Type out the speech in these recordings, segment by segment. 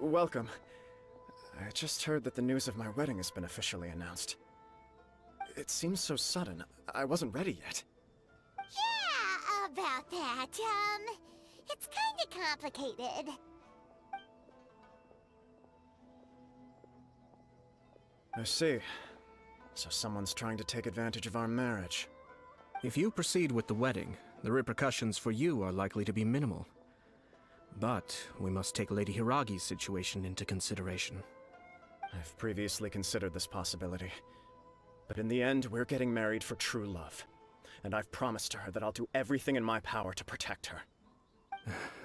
welcome. I just heard that the news of my wedding has been officially announced. It seems so sudden. I wasn't ready yet. Yeah, about that, it's kinda complicated. I see. So someone's trying to take advantage of our marriage. If you proceed with the wedding, the repercussions for you are likely to be minimal. But we must take Lady Hiragi's situation into consideration. I've previously considered this possibility. But in the end, we're getting married for true love. And I've promised her that I'll do everything in my power to protect her.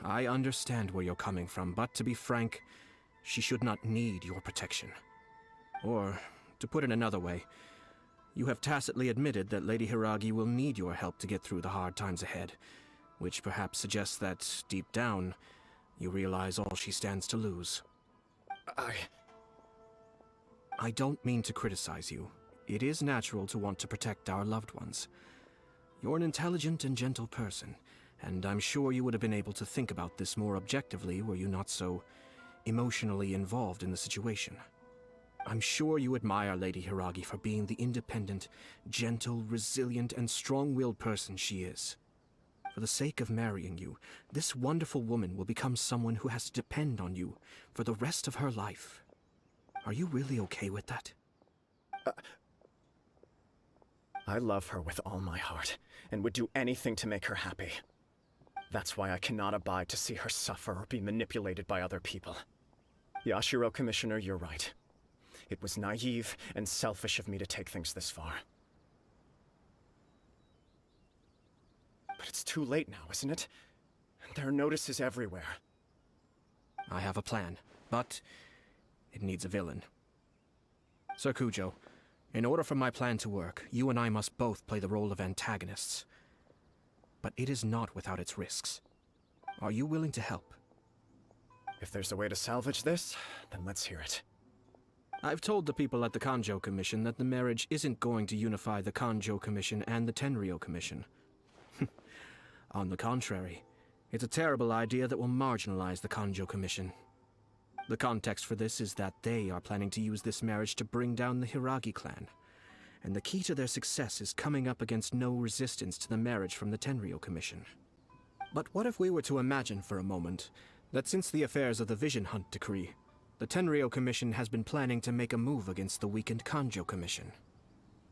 I understand where you're coming from, but to be frank, she should not need your protection. Or, to put it another way, you have tacitly admitted that Lady Hiragi will need your help to get through the hard times ahead, which perhaps suggests that, deep down, you realize all she stands to lose. I don't mean to criticize you. It is natural to want to protect our loved ones. You're an intelligent and gentle person, and I'm sure you would have been able to think about this more objectively were you not so emotionally involved in the situation. I'm sure you admire Lady Hiragi for being the independent, gentle, resilient, and strong-willed person she is. For the sake of marrying you, this wonderful woman will become someone who has to depend on you for the rest of her life. Are you really okay with that? I love her with all my heart, and would do anything to make her happy. That's why I cannot abide to see her suffer or be manipulated by other people. Yashiro Commissioner, you're right. It was naive and selfish of me to take things this far. But it's too late now, isn't it? There are notices everywhere. I have a plan, but it needs a villain. Sir Kujo, in order for my plan to work, you and I must both play the role of antagonists. But it is not without its risks. Are you willing to help? If there's a way to salvage this, then let's hear it. I've told the people at the Kanjo Commission that the marriage isn't going to unify the Kanjo Commission and the Tenryou Commission. On the contrary, it's a terrible idea that will marginalize the Kanjo Commission. The context for this is that they are planning to use this marriage to bring down the Hiragi clan, and the key to their success is coming up against no resistance to the marriage from the Tenryou Commission. But what if we were to imagine for a moment that since the affairs of the Vision Hunt Decree, the Tenryou Commission has been planning to make a move against the weakened Kanjo Commission?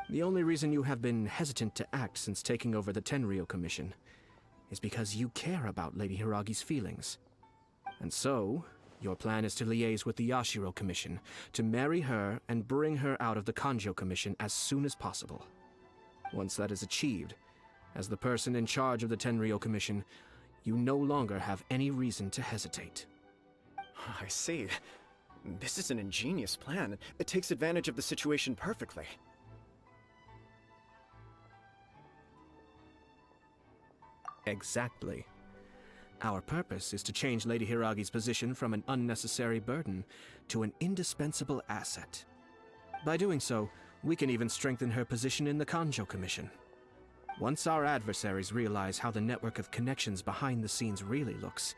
The only reason you have been hesitant to act since taking over the Tenryou Commission is because you care about Lady Hiragi's feelings. And so, your plan is to liaise with the Yashiro Commission, to marry her and bring her out of the Kanjo Commission as soon as possible. Once that is achieved, as the person in charge of the Tenryou Commission, you no longer have any reason to hesitate. I see. This is an ingenious plan. It takes advantage of the situation perfectly. Exactly. Our purpose is to change Lady Hiragi's position from an unnecessary burden to an indispensable asset. By doing so, we can even strengthen her position in the Kanjo Commission. Once our adversaries realize how the network of connections behind the scenes really looks,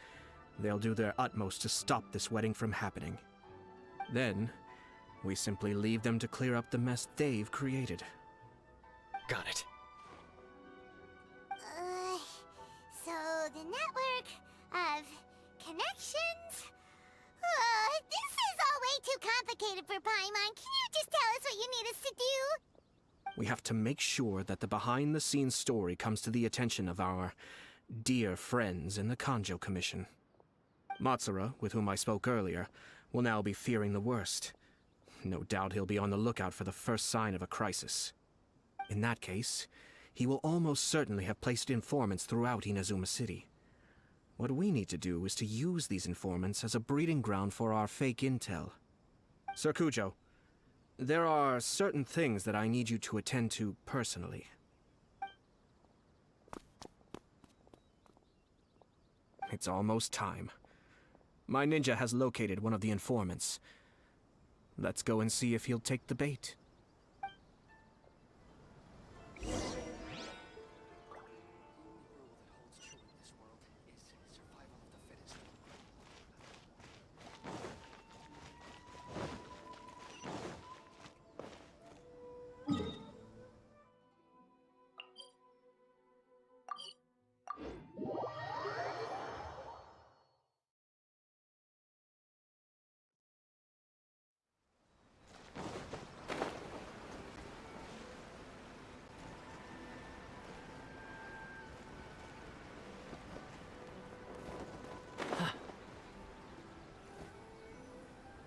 they'll do their utmost to stop this wedding from happening. Then, we simply leave them to clear up the mess they've created. Got it. So the network of connections? This is all way too complicated for Paimon. Can you just tell us what you need us to do? We have to make sure that the behind-the-scenes story comes to the attention of our dear friends in the Kanjo Commission. Matsura, with whom I spoke earlier, will now be fearing the worst. No doubt he'll be on the lookout for the first sign of a crisis. In that case, he will almost certainly have placed informants throughout Inazuma City. What we need to do is to use these informants as a breeding ground for our fake intel. Sir Kujo, there are certain things that I need you to attend to personally. It's almost time. My ninja has located one of the informants. Let's go and see if he'll take the bait.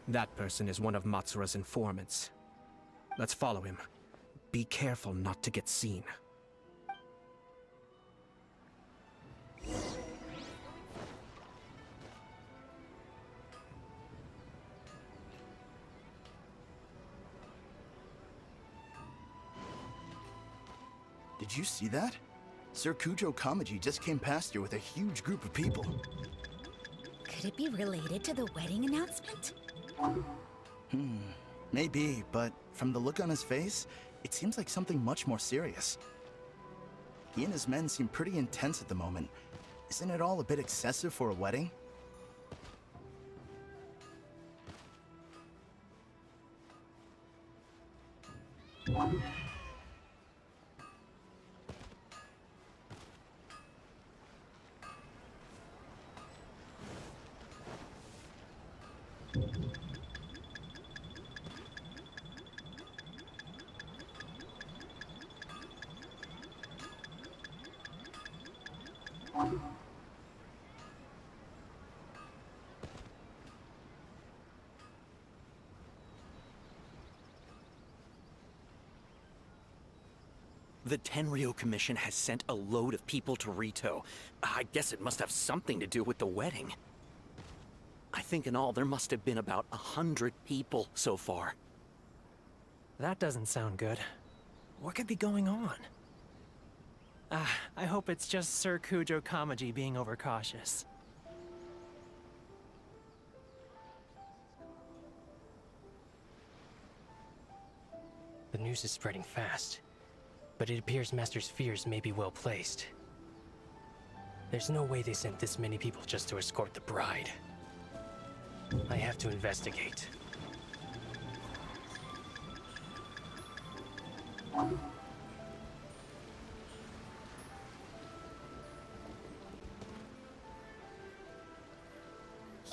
That person is one of Matsura's informants. Let's follow him. Be careful not to get seen. Did you see that? Sir Kujo Kamaji just came past here with a huge group of people. Could it be related to the wedding announcement? Maybe, but from the look on his face, it seems like something much more serious. He and his men seem pretty intense at the moment. Isn't it all a bit excessive for a wedding? The Tenryou Commission has sent a load of people to Rito. I guess it must have something to do with the wedding. I think in all there must have been about 100 people so far. That doesn't sound good. What could be going on? I hope it's just Sir Kujo Kamaji being overcautious. The news is spreading fast, but it appears Master's fears may be well placed. There's no way they sent this many people just to escort the bride. I have to investigate. He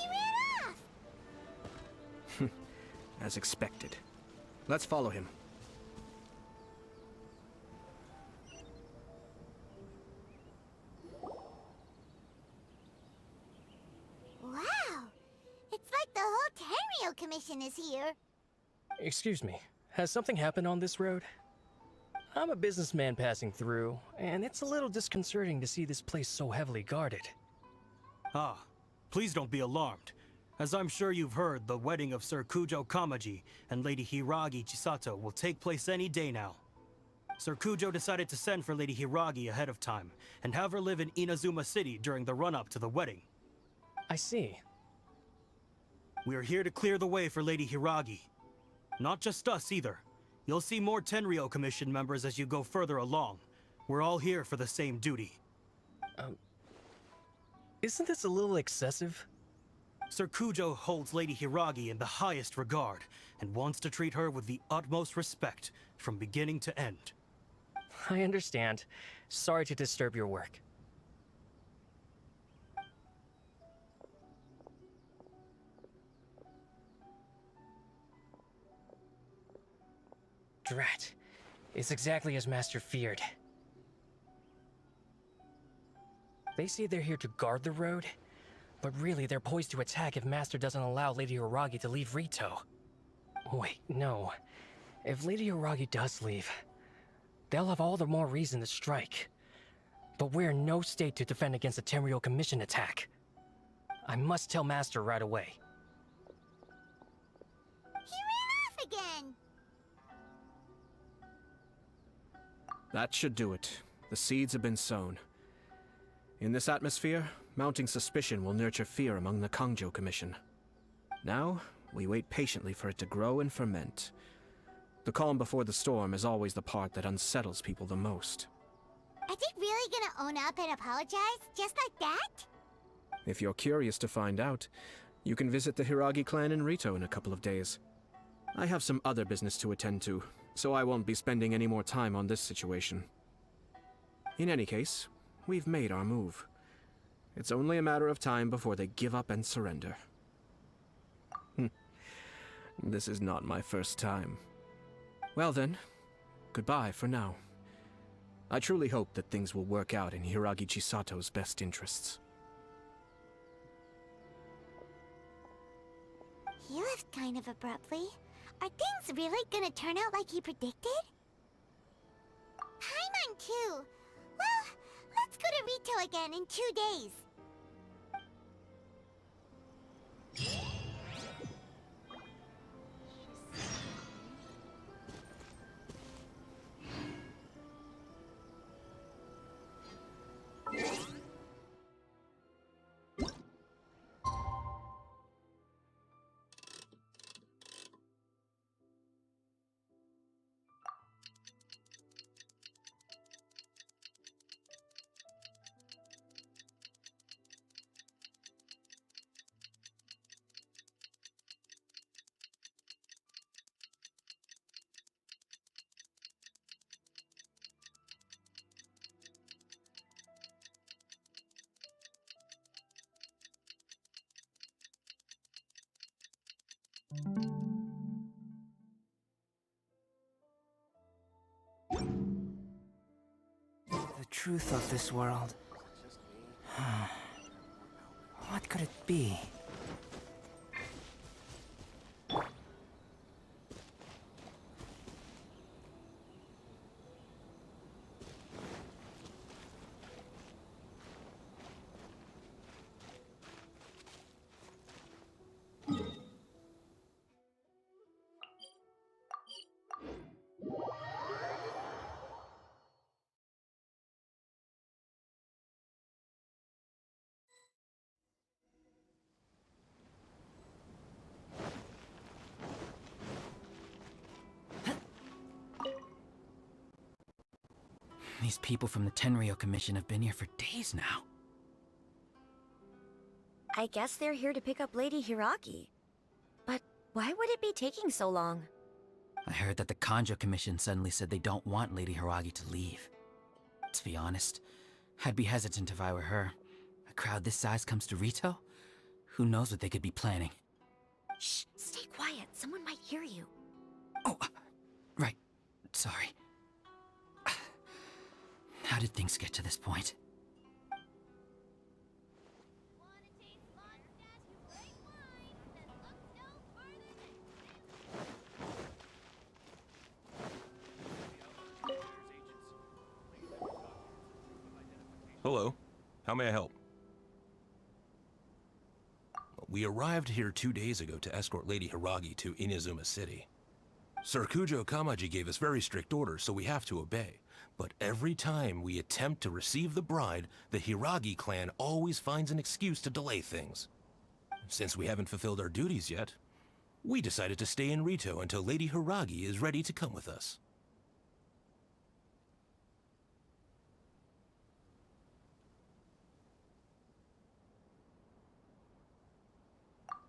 ran off! As expected. Let's follow him. Wow! It's like the whole Tenryou Commission is here. Excuse me, has something happened on this road? I'm a businessman passing through, and it's a little disconcerting to see this place so heavily guarded. Ah, please don't be alarmed. As I'm sure you've heard, the wedding of Sir Kujo Kamaji and Lady Hiragi Chisato will take place any day now. Sir Kujo decided to send for Lady Hiragi ahead of time, and have her live in Inazuma City during the run-up to the wedding. I see. We are here to clear the way for Lady Hiragi. Not just us either. You'll see more Tenryou Commission members as you go further along. We're all here for the same duty. Isn't this a little excessive? Sir Kujo holds Lady Hiragi in the highest regard, and wants to treat her with the utmost respect, from beginning to end. I understand. Sorry to disturb your work. Drat. It's exactly as Master feared. They say they're here to guard the road, but really they're poised to attack if Master doesn't allow Lady Hiragi to leave Rito. Wait, no. If Lady Hiragi does leave, they'll have all the more reason to strike. But we're in no state to defend against a Tenryou Commission attack. I must tell Master right away. He ran off again! That should do it. The seeds have been sown. In this atmosphere, mounting suspicion will nurture fear among the Kangjo Commission. Now, we wait patiently for it to grow and ferment. The calm before the storm is always the part that unsettles people the most. Are they really gonna own up and apologize, just like that? If you're curious to find out, you can visit the Hiragi clan in Rito in a couple of days. I have some other business to attend to, so I won't be spending any more time on this situation. In any case, we've made our move. It's only a matter of time before they give up and surrender. This is not my first time. Well then, goodbye for now. I truly hope that things will work out in Hiragi Chisato's best interests. He left kind of abruptly. Are things really gonna turn out like he predicted? Paimon too. Well, let's go to Rito again in 2 days. The truth of this world. What could it be? These people from the Tenryou Commission have been here for days now. I guess they're here to pick up Lady Hiragi. But why would it be taking so long? I heard that the Kanjo Commission suddenly said they don't want Lady Hiragi to leave. To be honest, I'd be hesitant if I were her. A crowd this size comes to Rito? Who knows what they could be planning? Shh, stay quiet. Someone might hear you. Oh, right. Sorry. How did things get to this point? Hello. How may I help? We arrived here 2 days ago to escort Lady Hiragi to Inazuma City. Sir Kujo Kamaji gave us very strict orders, so we have to obey. But every time we attempt to receive the bride, the Hiragi clan always finds an excuse to delay things. Since we haven't fulfilled our duties yet, we decided to stay in Rito until Lady Hiragi is ready to come with us.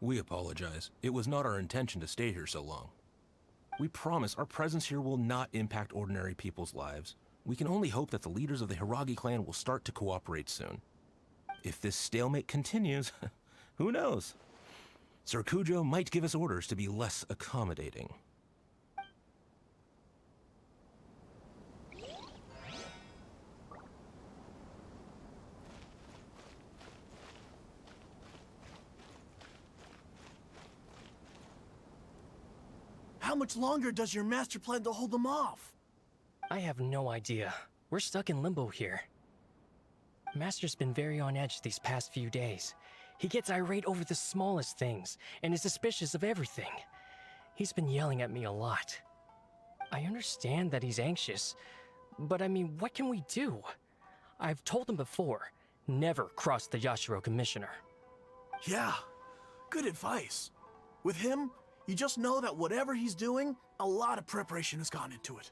We apologize. It was not our intention to stay here so long. We promise our presence here will not impact ordinary people's lives. We can only hope that the leaders of the Hiragi clan will start to cooperate soon. If this stalemate continues, who knows? Sir Kujo might give us orders to be less accommodating. How much longer does your master plan to hold them off? I have no idea. We're stuck in limbo here. Master's been very on edge these past few days. He gets irate over the smallest things, and is suspicious of everything. He's been yelling at me a lot. I understand that he's anxious, but I mean, what can we do? I've told him before, never cross the Yashiro Commissioner. Yeah, good advice. With him, you just know that whatever he's doing, a lot of preparation has gone into it.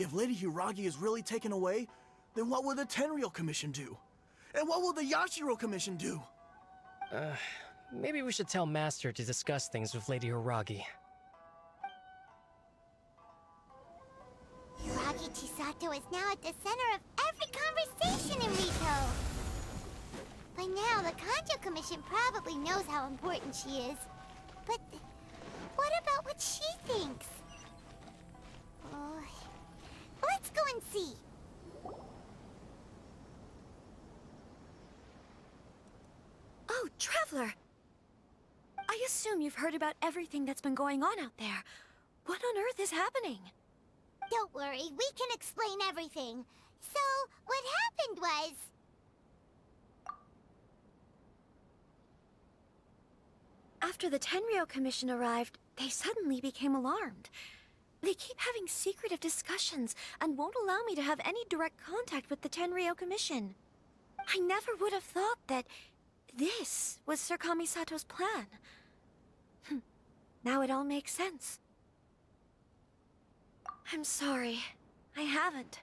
If Lady Hiragi is really taken away, then what will the Tenryou Commission do? And what will the Yashiro Commission do? Maybe we should tell Master to discuss things with Lady Hiragi. Hiragi Chisato is now at the center of every conversation in Rito. By now, the Kanjo Commission probably knows how important she is. But what about what she thinks? Oh, let's go and see. Oh, Traveler! I assume you've heard about everything that's been going on out there. What on earth is happening? Don't worry, we can explain everything. So, what happened was... After the Tenryou Commission arrived, they suddenly became alarmed. They keep having secretive discussions and won't allow me to have any direct contact with the Tenryou Commission. I never would have thought that this was Sir Kamisato's plan. Now it all makes sense. I'm sorry. I haven't.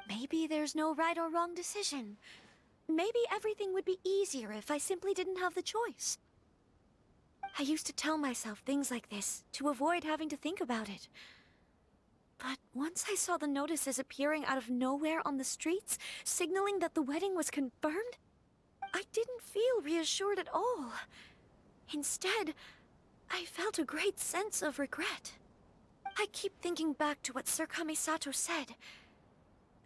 Maybe there's no right or wrong decision. Maybe everything would be easier if I simply didn't have the choice. I used to tell myself things like this to avoid having to think about it. But once I saw the notices appearing out of nowhere on the streets, signaling that the wedding was confirmed, I didn't feel reassured at all. Instead, I felt a great sense of regret. I keep thinking back to what Sir Kamisato said.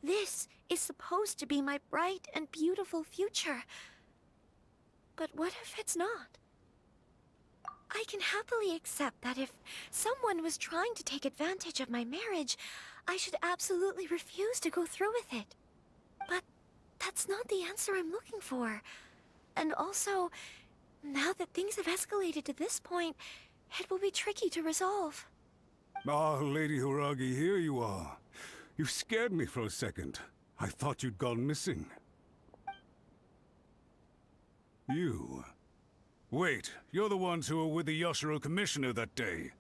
This is supposed to be my bright and beautiful future. But what if it's not? I can happily accept that if someone was trying to take advantage of my marriage, I should absolutely refuse to go through with it. But that's not the answer I'm looking for. And also, now that things have escalated to this point, it will be tricky to resolve. Ah, Lady Hiragi, here you are. You scared me for a second. I thought you'd gone missing. You... Wait, you're the ones who were with the Yashiro Commissioner that day.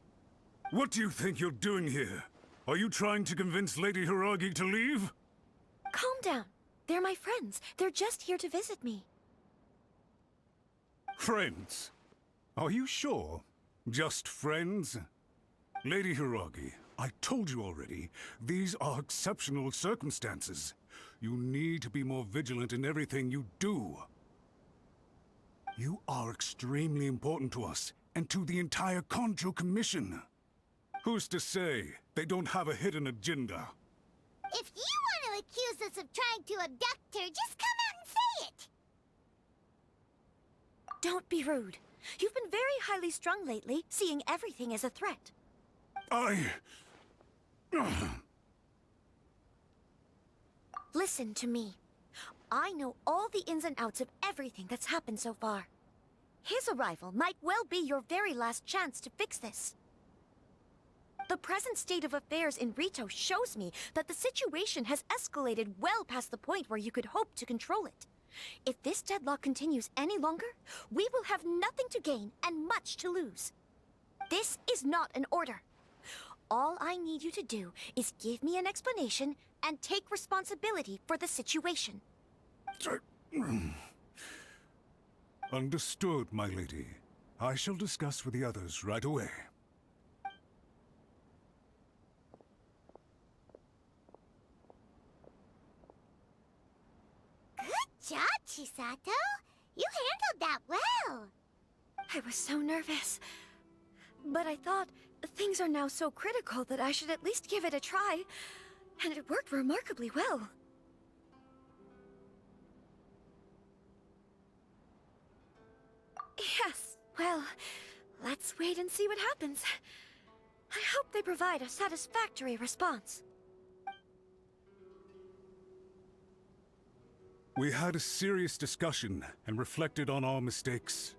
What do you think you're doing here? Are you trying to convince Lady Hiragi to leave? Calm down. They're my friends. They're just here to visit me. Friends? Are you sure? Just friends? Lady Hiragi, I told you already, these are exceptional circumstances. You need to be more vigilant in everything you do. You are extremely important to us, and to the entire Kanjo Commission. Who's to say they don't have a hidden agenda? If you want to accuse us of trying to abduct her, just come out and say it! Don't be rude. You've been very highly strung lately, seeing everything as a threat. Listen to me. I know all the ins and outs of everything that's happened so far. His arrival might well be your very last chance to fix this. The present state of affairs in Rito shows me that the situation has escalated well past the point where you could hope to control it. If this deadlock continues any longer, we will have nothing to gain and much to lose. This is not an order. All I need you to do is give me an explanation and take responsibility for the situation. Understood, my lady. I shall discuss with the others right away. Good job, Chisato! You handled that well! I was so nervous. But I thought things are now so critical that I should at least give it a try. And it worked remarkably well. Yes, well, let's wait and see what happens. I hope they provide a satisfactory response. We had a serious discussion and reflected on our mistakes.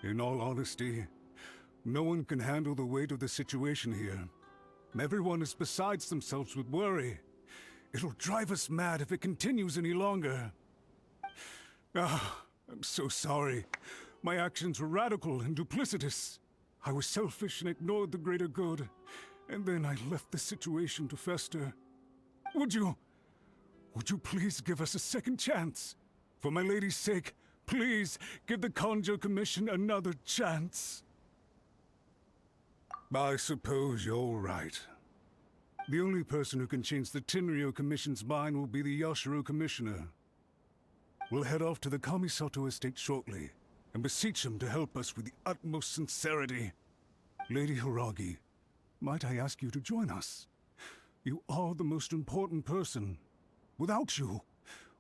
In all honesty, no one can handle the weight of the situation here. Everyone is besides themselves with worry. It'll drive us mad if it continues any longer. I'm so sorry. My actions were radical and duplicitous. I was selfish and ignored the greater good. And then I left the situation to fester. Would you please give us a second chance? For my lady's sake, please give the Kanjo Commission another chance. I suppose you're right. The only person who can change the Tenryou Commission's mind will be the Yashiro Commissioner. We'll head off to the Kamisato estate shortly, and beseech him to help us with the utmost sincerity. Lady Hiragi, might I ask you to join us? You are the most important person. Without you,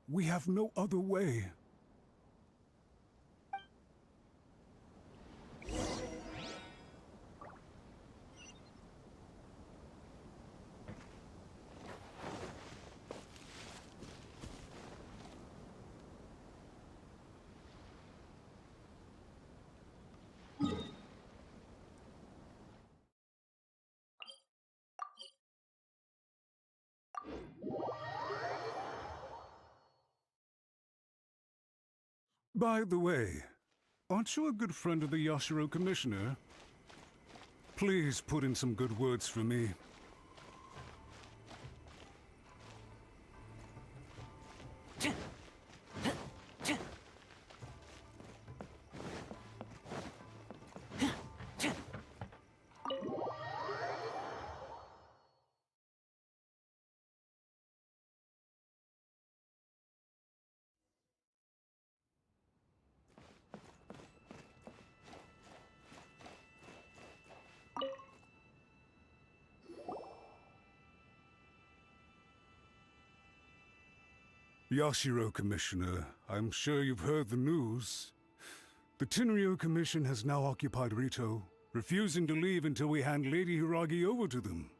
we have no other way. By the way, aren't you a good friend of the Yashiro Commissioner? Please put in some good words for me. Yashiro Commissioner, I'm sure you've heard the news. The Tenryou Commission has now occupied Rito, refusing to leave until we hand Lady Hiragi over to them.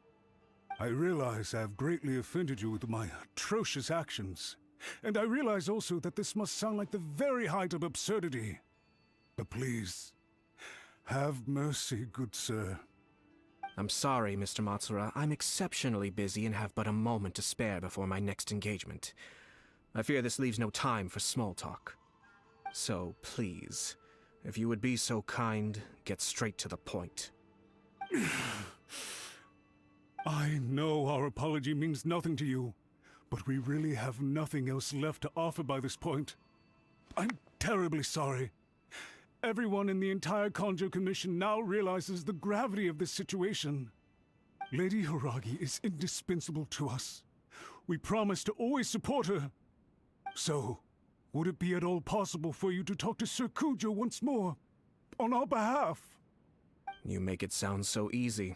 I realize I have greatly offended you with my atrocious actions, and I realize also that this must sound like the very height of absurdity. But please, have mercy, good sir. I'm sorry, Mr. Matsura. I'm exceptionally busy and have but a moment to spare before my next engagement. I fear this leaves no time for small talk. So, please, if you would be so kind, get straight to the point. I know our apology means nothing to you, but we really have nothing else left to offer by this point. I'm terribly sorry. Everyone in the entire Kanjo Commission now realizes the gravity of this situation. Lady Hiragi is indispensable to us. We promise to always support her. So, would it be at all possible for you to talk to Sir Kujo once more, on our behalf? You make it sound so easy.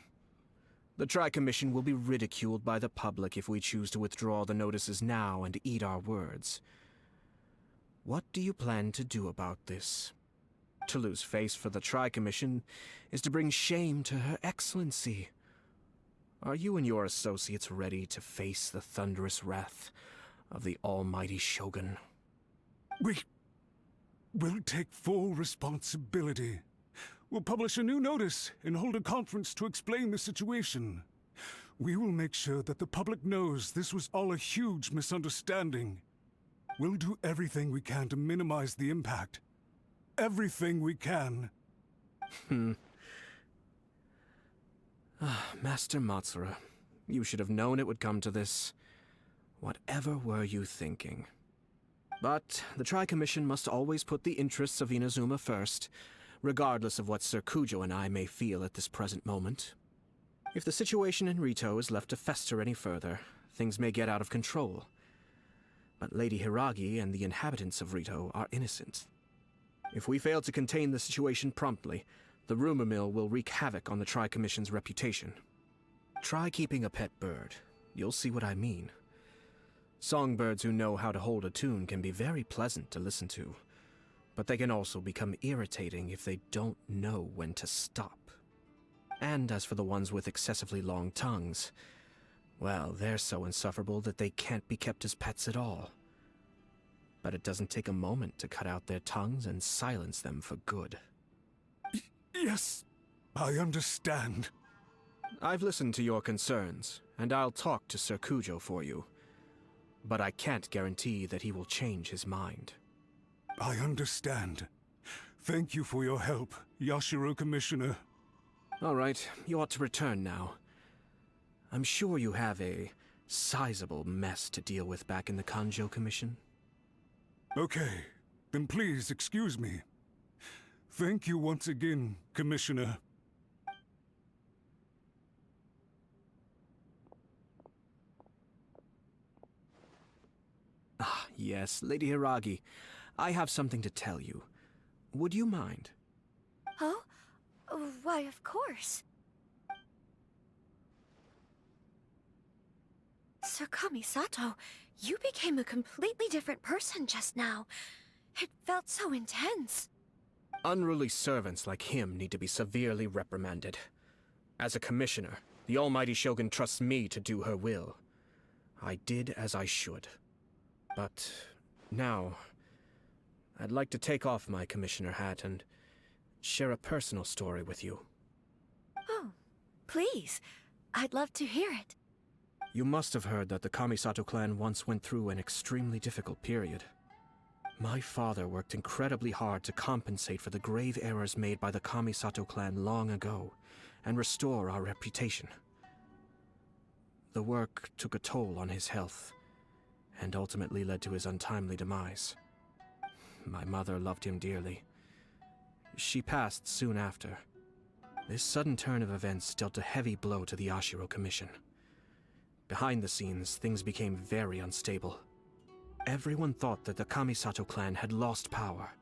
The Tri-Commission will be ridiculed by the public if we choose to withdraw the notices now and eat our words. What do you plan to do about this? To lose face for the Tri-Commission is to bring shame to Her Excellency. Are you and your associates ready to face the thunderous wrath of the almighty Shogun? We will take full responsibility. We'll publish a new notice and hold a conference to explain the situation. We will make sure that the public knows this was all a huge misunderstanding. We'll do everything we can to minimize the impact. Everything we can. Master Matsura, you should have known it would come to this. Whatever were you thinking? But the Tri-Commission must always put the interests of Inazuma first, regardless of what Sir Kujo and I may feel at this present moment. If the situation in Rito is left to fester any further, things may get out of control. But Lady Hiragi and the inhabitants of Rito are innocent. If we fail to contain the situation promptly, the rumor mill will wreak havoc on the Tri-Commission's reputation. Try keeping a pet bird. You'll see what I mean. Songbirds who know how to hold a tune can be very pleasant to listen to, but they can also become irritating if they don't know when to stop. And as for the ones with excessively long tongues, well, they're so insufferable that they can't be kept as pets at all. But it doesn't take a moment to cut out their tongues and silence them for good. Yes, I understand. I've listened to your concerns, and I'll talk to Sir Kujo for you. But I can't guarantee that he will change his mind. I understand. Thank you for your help, Yashiro Commissioner. All right, you ought to return now. I'm sure you have a sizable mess to deal with back in the Kanjo Commission. Okay, then please excuse me. Thank you once again, Commissioner. Ah, yes, Lady Hiragi. I have something to tell you. Would you mind? Oh? Why, of course. Sir Kamisato, you became a completely different person just now. It felt so intense. Unruly servants like him need to be severely reprimanded. As a commissioner, the almighty Shogun trusts me to do her will. I did as I should. But now, I'd like to take off my commissioner hat and share a personal story with you. Oh, please. I'd love to hear it. You must have heard that the Kamisato clan once went through an extremely difficult period. My father worked incredibly hard to compensate for the grave errors made by the Kamisato clan long ago, and restore our reputation. The work took a toll on his health, and ultimately led to his untimely demise. My mother loved him dearly. She passed soon after. This sudden turn of events dealt a heavy blow to the Yashiro Commission. Behind the scenes, things became very unstable. Everyone thought that the Kamisato clan had lost power.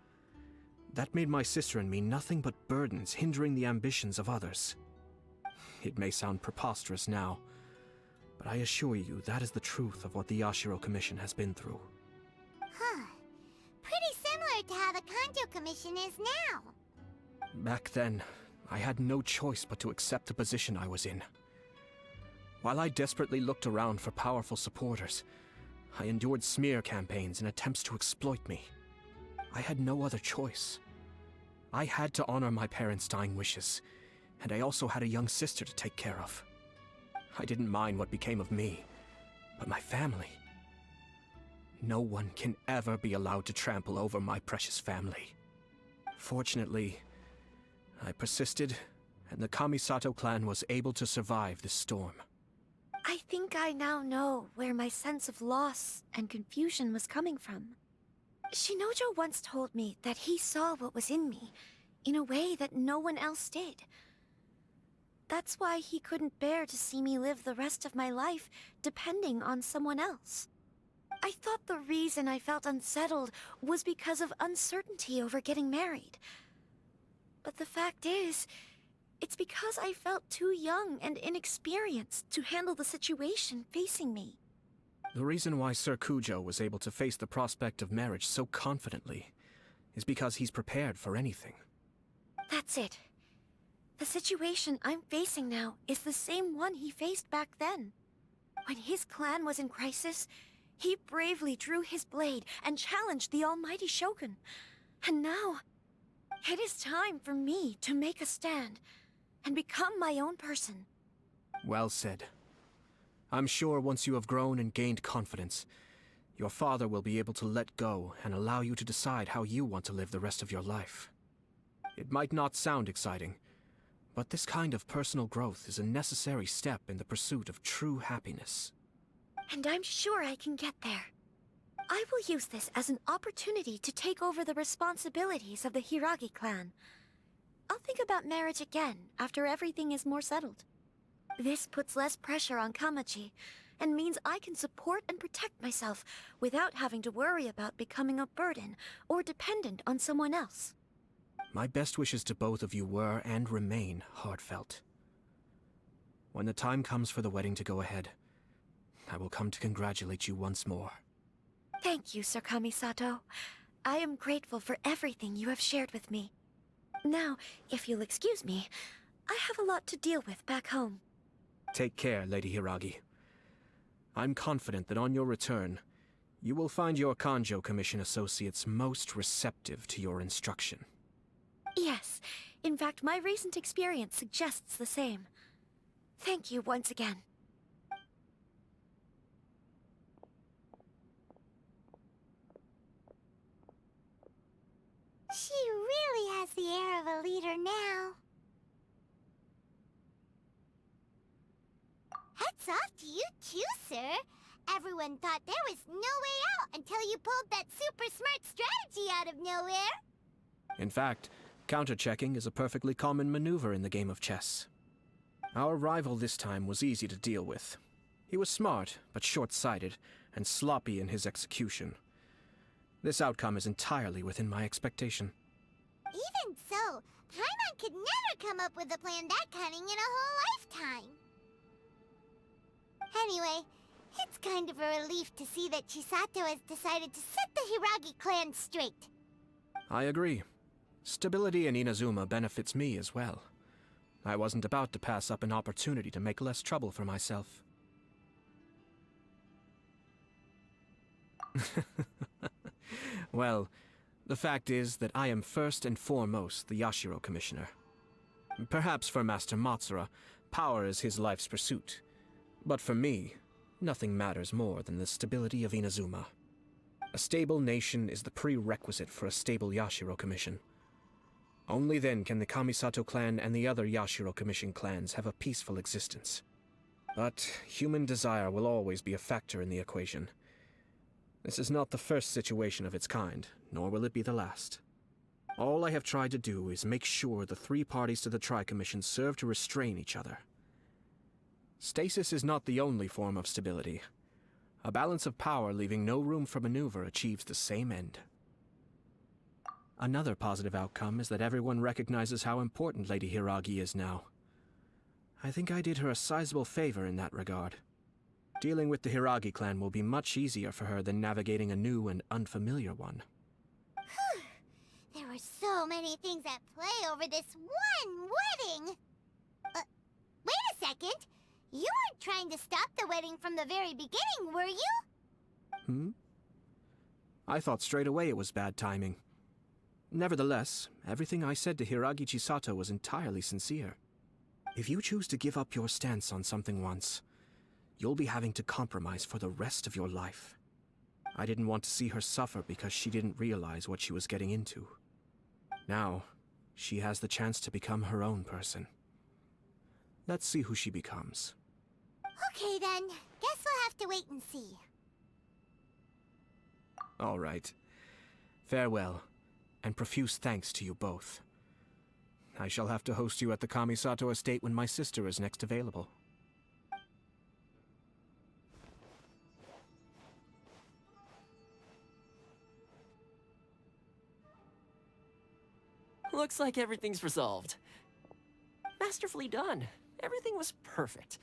That made my sister and me nothing but burdens, hindering the ambitions of others. It may sound preposterous now, but I assure you that is the truth of what the Yashiro Commission has been through. Huh. Pretty similar to how the Kanjo Commission is now. Back then, I had no choice but to accept the position I was in. While I desperately looked around for powerful supporters, I endured smear campaigns and attempts to exploit me. I had no other choice. I had to honor my parents' dying wishes, and I also had a young sister to take care of. I didn't mind what became of me, but my family. No one can ever be allowed to trample over my precious family. Fortunately, I persisted, and the Kamisato clan was able to survive this storm. I think I now know where my sense of loss and confusion was coming from. Shinojo once told me that he saw what was in me, in a way that no one else did. That's why he couldn't bear to see me live the rest of my life depending on someone else. I thought the reason I felt unsettled was because of uncertainty over getting married. But the fact is, it's because I felt too young and inexperienced to handle the situation facing me. The reason why Sir Kujo was able to face the prospect of marriage so confidently is because he's prepared for anything. That's it. The situation I'm facing now is the same one he faced back then. When his clan was in crisis, he bravely drew his blade and challenged the almighty Shogun. And now, it is time for me to make a stand and become my own person. Well said. I'm sure once you have grown and gained confidence, your father will be able to let go and allow you to decide how you want to live the rest of your life. It might not sound exciting, but this kind of personal growth is a necessary step in the pursuit of true happiness. And I'm sure I can get there. I will use this as an opportunity to take over the responsibilities of the Hiragi clan. I'll think about marriage again after everything is more settled. This puts less pressure on Kamaji, and means I can support and protect myself without having to worry about becoming a burden or dependent on someone else. My best wishes to both of you were and remain heartfelt. When the time comes for the wedding to go ahead, I will come to congratulate you once more. Thank you, Sir Kamisato. I am grateful for everything you have shared with me. Now, if you'll excuse me, I have a lot to deal with back home. Take care, Lady Hiragi. I'm confident that on your return, you will find your Kanjo Commission associates most receptive to your instruction. Yes, in fact, my recent experience suggests the same. Thank you once again. She really has the air of a leader now. Hats off to you too, sir. Everyone thought there was no way out until you pulled that super smart strategy out of nowhere. In fact, counter-checking is a perfectly common maneuver in the game of chess. Our rival this time was easy to deal with. He was smart, but short-sighted, and sloppy in his execution. This outcome is entirely within my expectation. Even so, Paimon could never come up with a plan that cunning in a whole lifetime. Anyway, it's kind of a relief to see that Chisato has decided to set the Hiragi clan straight. I agree. Stability in Inazuma benefits me as well. I wasn't about to pass up an opportunity to make less trouble for myself. Well, the fact is that I am first and foremost the Yashiro Commissioner. Perhaps for Master Matsura, power is his life's pursuit. But for me, nothing matters more than the stability of Inazuma. A stable nation is the prerequisite for a stable Yashiro Commission. Only then can the Kamisato clan and the other Yashiro Commission clans have a peaceful existence. But human desire will always be a factor in the equation. This is not the first situation of its kind, nor will it be the last. All I have tried to do is make sure the three parties to the Tri-Commission serve to restrain each other. Stasis is not the only form of stability. A balance of power leaving no room for maneuver achieves the same end. Another positive outcome is that everyone recognizes how important Lady Hiragi is now. I think I did her a sizable favor in that regard. Dealing with the Hiragi clan will be much easier for her than navigating a new and unfamiliar one. There were so many things at play over this one wedding! Wait a second! You weren't trying to stop the wedding from the very beginning, were you? I thought straight away it was bad timing. Nevertheless, everything I said to Hiragi Chisato was entirely sincere. If you choose to give up your stance on something once, you'll be having to compromise for the rest of your life. I didn't want to see her suffer because she didn't realize what she was getting into. Now, she has the chance to become her own person. Let's see who she becomes. Okay then, guess we'll have to wait and see. All right. Farewell, and profuse thanks to you both. I shall have to host you at the Kamisato estate when my sister is next available. Looks like everything's resolved. Masterfully done. Everything was perfect.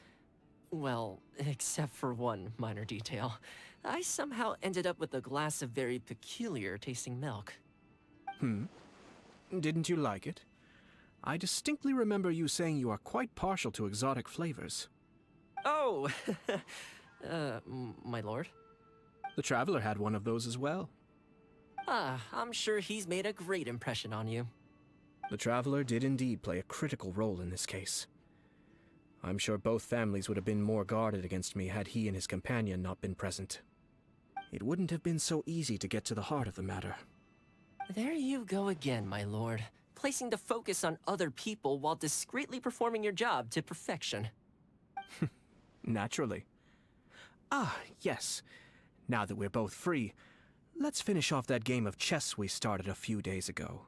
Well, except for one minor detail. I somehow ended up with a glass of very peculiar tasting milk. Didn't you like it? I distinctly remember you saying you are quite partial to exotic flavors. Oh, my lord? The Traveler had one of those as well. I'm sure he's made a great impression on you. The Traveler did indeed play a critical role in this case. I'm sure both families would have been more guarded against me had he and his companion not been present. It wouldn't have been so easy to get to the heart of the matter. There you go again, my lord. Placing the focus on other people while discreetly performing your job to perfection. Naturally. Yes. Now that we're both free, let's finish off that game of chess we started a few days ago.